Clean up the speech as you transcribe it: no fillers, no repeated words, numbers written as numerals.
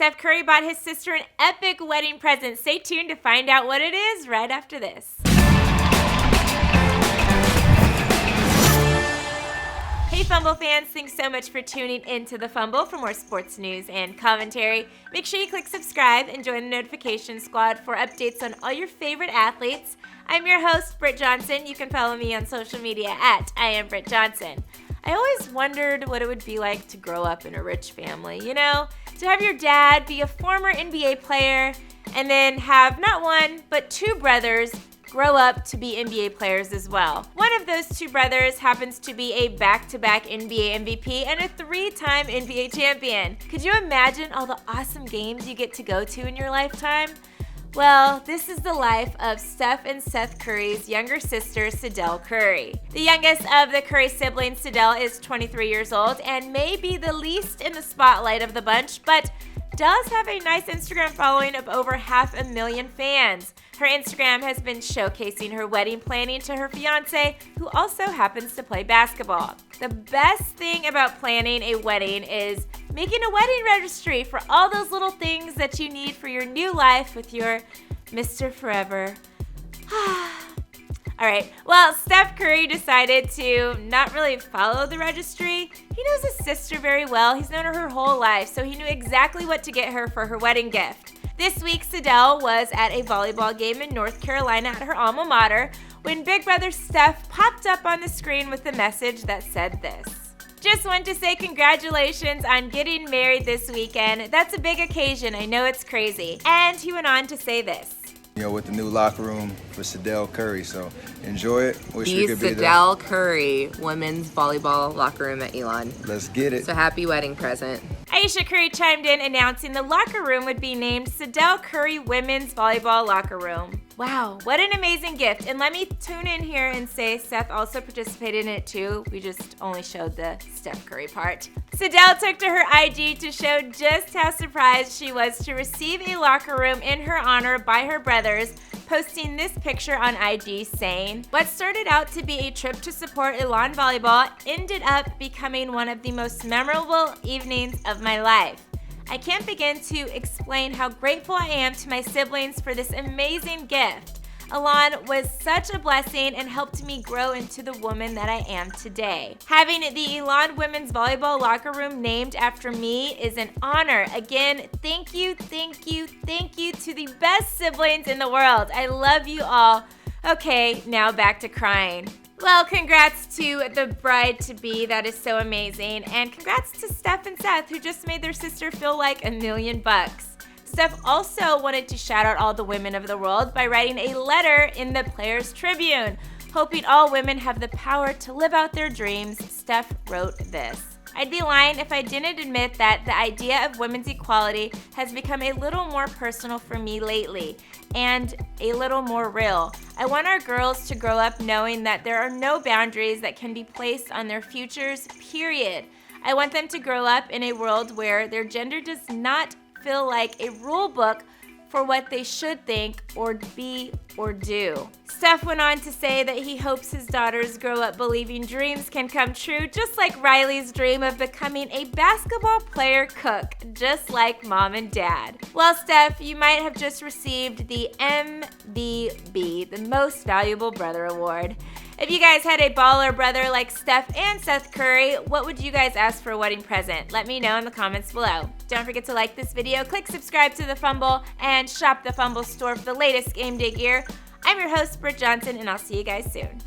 Steph Curry bought his sister an epic wedding present. Stay tuned to find out what it is right after this. Hey Fumble fans, thanks so much for tuning into the Fumble. For more sports news and commentary, make sure you click subscribe and join the notification squad for updates on all your favorite athletes. I'm your host, Britt Johnson. You can follow me on social media at @IamBrittJohnson. I always wondered what it would be like to grow up in a rich family, you know? To have your dad be a former NBA player and then have not one, but two brothers grow up to be NBA players as well. One of those two brothers happens to be a back-to-back NBA MVP and a 3-time NBA champion. Could you imagine all the awesome games you get to go to in your lifetime? Well, this is the life of Steph and Seth Curry's younger sister, Sydel Curry. The youngest of the Curry siblings, Sydel, is 23 years old and may be the least in the spotlight of the bunch, but does have a nice Instagram following of over 500,000 fans. Her Instagram has been showcasing her wedding planning to her fiance, who also happens to play basketball. The best thing about planning a wedding is making a wedding registry for all those little things that you need for your new life with your Mr. Forever. All right, well, Steph Curry decided to not really follow the registry. He knows his sister very well. He's known her whole life, so he knew exactly what to get her for her wedding gift. This week, Sydel was at a volleyball game in North Carolina at her alma mater when big brother Steph popped up on the screen with a message that said this. Just want to say congratulations on getting married this weekend. That's a big occasion. I know it's crazy. And he went on to say this. You know, with the new locker room for Sydel Curry, so enjoy it. Wish The we could be there. Sydel Curry women's volleyball locker room at Elon. Let's get it. So happy wedding present. Aisha Curry chimed in announcing the locker room would be named Sydel Curry Women's Volleyball Locker Room. Wow, what an amazing gift. And let me tune in here and say Seth also participated in it too. We just only showed the Steph Curry part. Sydel took to her IG to show just how surprised she was to receive a locker room in her honor by her brothers, posting this picture on IG saying, "What started out to be a trip to support Elon Volleyball ended up becoming one of the most memorable evenings of my life. I can't begin to explain how grateful I am to my siblings for this amazing gift. Elon was such a blessing and helped me grow into the woman that I am today. Having the Elon Women's Volleyball Locker Room named after me is an honor. Again, thank you to the best siblings in the world. I love you all." Okay, now back to crying. Well, congrats to the bride-to-be. That is so amazing. And congrats to Steph and Seth, who just made their sister feel like $1 million. Steph also wanted to shout out all the women of the world by writing a letter in the Players Tribune. Hoping all women have the power to live out their dreams, Steph wrote this. "I'd be lying if I didn't admit that the idea of women's equality has become a little more personal for me lately and a little more real. I want our girls to grow up knowing that there are no boundaries that can be placed on their futures, period. I want them to grow up in a world where their gender does not feel like a rule book for what they should think or be or do." Steph went on to say that he hopes his daughters grow up believing dreams can come true, just like Riley's dream of becoming a basketball player cook, just like mom and dad. Well, Steph, you might have just received the MVB, the Most Valuable Brother Award. If you guys had a baller brother like Steph and Seth Curry, what would you guys ask for a wedding present? Let me know in the comments below. Don't forget to like this video, click subscribe to The Fumble, and shop the Fumble store for the latest game day gear. I'm your host, Britt Johnson, and I'll see you guys soon.